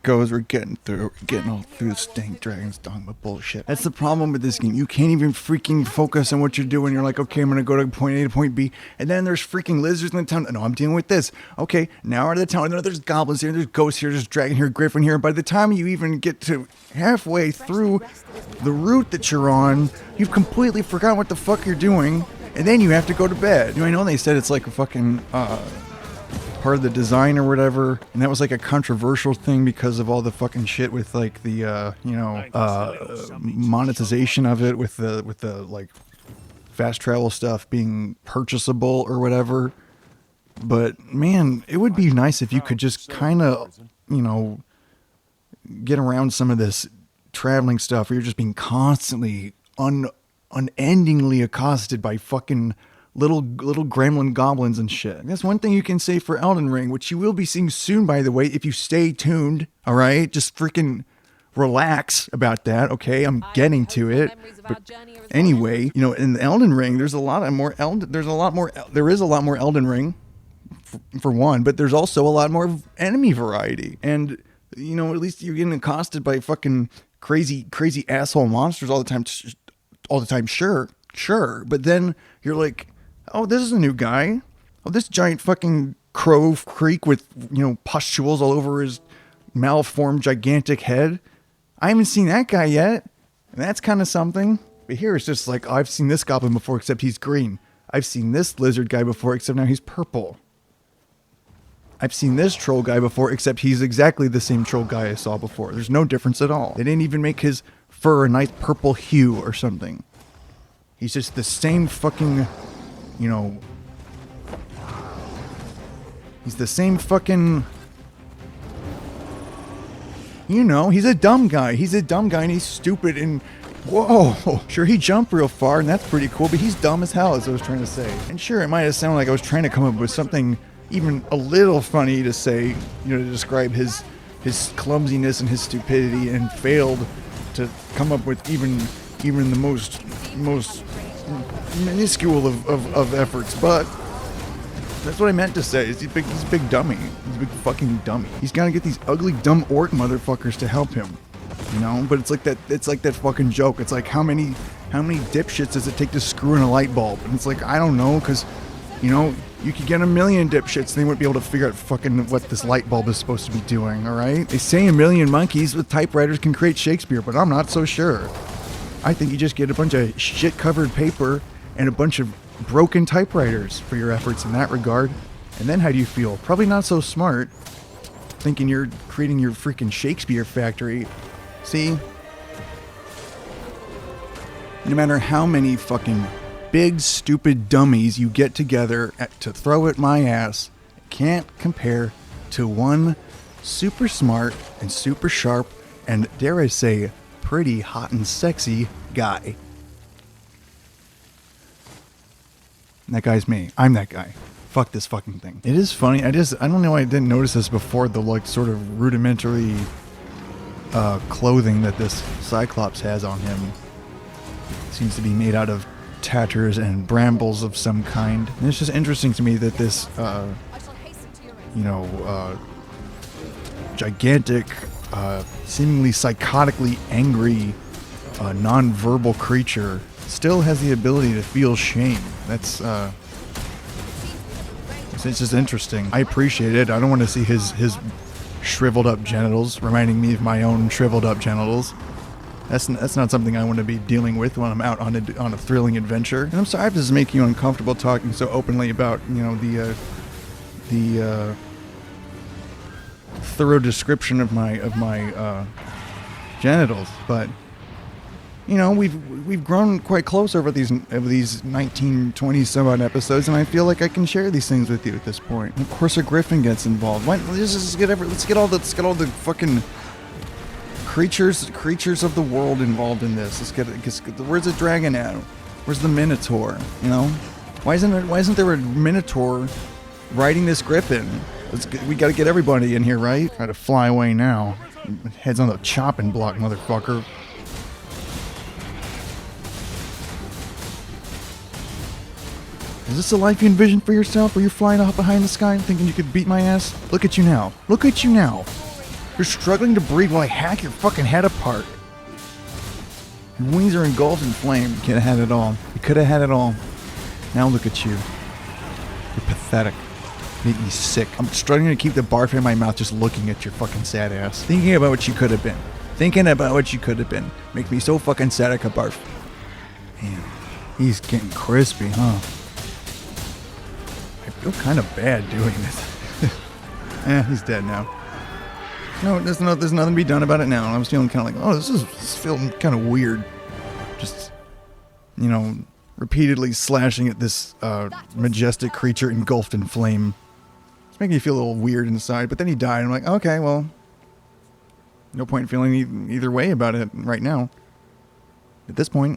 goes. We're getting all through this dang Dragon's Dogma bullshit. That's the problem with this game. You can't even freaking focus on what you're doing. You're like, okay, I'm gonna go to point A to point B, and then there's freaking lizards in the town. No, I'm dealing with this. Okay, now out of the town, there's goblins here, there's ghosts here, there's dragon here, griffin here. By the time you even get to halfway through the route that you're on, you've completely forgotten what the fuck you're doing, and then you have to go to bed. You know, I know they said it's like a fucking part of the design or whatever, and that was like a controversial thing because of all the fucking shit with like the monetization of it with the like fast travel stuff being purchasable or whatever. But man, it would be nice if you could just kind of, you know, get around some of this traveling stuff where you're just being constantly unendingly accosted by fucking little gremlin goblins and shit. That's one thing you can say for Elden Ring, which you will be seeing soon, by the way, if you stay tuned. All right, just freaking relax about that. Okay, I'm getting to it. But anyway, you know, in Elden Ring, there is a lot more Elden Ring for one, but there's also a lot more enemy variety, and you know, at least you're getting accosted by fucking crazy asshole monsters all the time. Sure, but then you're like, oh, this is a new guy. Oh, this giant fucking crow creek with, you know, pustules all over his malformed gigantic head. I haven't seen that guy yet. And that's kind of something. But here it's just like, oh, I've seen this goblin before, except he's green. I've seen this lizard guy before, except now he's purple. I've seen this troll guy before, except he's exactly the same troll guy I saw before. There's no difference at all. They didn't even make his fur a nice purple hue or something. He's just the same fucking, you know, he's the same fucking, you know, he's a dumb guy. He's a dumb guy and he's stupid and, whoa, sure, he jumped real far and that's pretty cool, but he's dumb as hell, as I was trying to say. And sure, it might have sounded like I was trying to come up with something even a little funny to say, you know, to describe his clumsiness and his stupidity, and failed to come up with even the most minuscule of efforts, but that's what I meant to say. He's a big dummy. He's a big fucking dummy. He's got to get these ugly dumb orc motherfuckers to help him, you know. But it's like that fucking joke. It's like how many dipshits does it take to screw in a light bulb? And it's like, I don't know, because, you know, you could get a million dipshits and they wouldn't be able to figure out fucking what this light bulb is supposed to be doing. All right, they say a million monkeys with typewriters can create Shakespeare, but I'm not so sure. I think you just get a bunch of shit-covered paper and a bunch of broken typewriters for your efforts in that regard. And then how do you feel? Probably not so smart, thinking you're creating your freaking Shakespeare factory. See? No matter how many fucking big, stupid dummies you get together to throw at my ass, it can't compare to one super smart and super sharp and, dare I say, pretty hot and sexy guy. And that guy's me. I'm that guy. Fuck this fucking thing. It is funny. I don't know why I didn't notice this before, the like sort of rudimentary clothing that this Cyclops has on him. Seems to be made out of tatters and brambles of some kind. And it's just interesting to me that this gigantic, seemingly psychotically angry, non-verbal creature still has the ability to feel shame. That's it's just interesting. I appreciate it. I don't want to see his shriveled up genitals reminding me of my own shriveled up genitals. That's not something I want to be dealing with when I'm out on a thrilling adventure. And I'm sorry if this is making you uncomfortable talking so openly about, you know, the thorough description of my genitals, but you know, we've grown quite close over these 19, 20 some odd episodes, and I feel like I can share these things with you at this point. And of course, a griffin gets involved. Let's get all the fucking creatures of the world involved in this. Where's the dragon at? Where's the minotaur? You know, why isn't there a minotaur riding this griffin? We got to get everybody in here, right? Try to fly away now. Head's on the chopping block, motherfucker. Is this the life you envisioned for yourself, where you're flying up behind the sky and thinking you could beat my ass? Look at you now. Look at you now. You're struggling to breathe while I hack your fucking head apart. Your wings are engulfed in flame. You could have had it all. You could have had it all. Now look at you. You're pathetic. Make me sick. I'm struggling to keep the barf in my mouth just looking at your fucking sad ass. Thinking about what you could have been. Thinking about what you could have been. Makes me so fucking sad I could barf. Man, he's getting crispy, huh? I feel kind of bad doing this. He's dead now. No, there's nothing to be done about it now. I was feeling kind of like, oh, this is feeling kind of weird. Just, you know, repeatedly slashing at this majestic creature engulfed in flame. It's making me feel a little weird inside. But then he died. I'm like, okay, well, no point in feeling either way about it right now. At this point.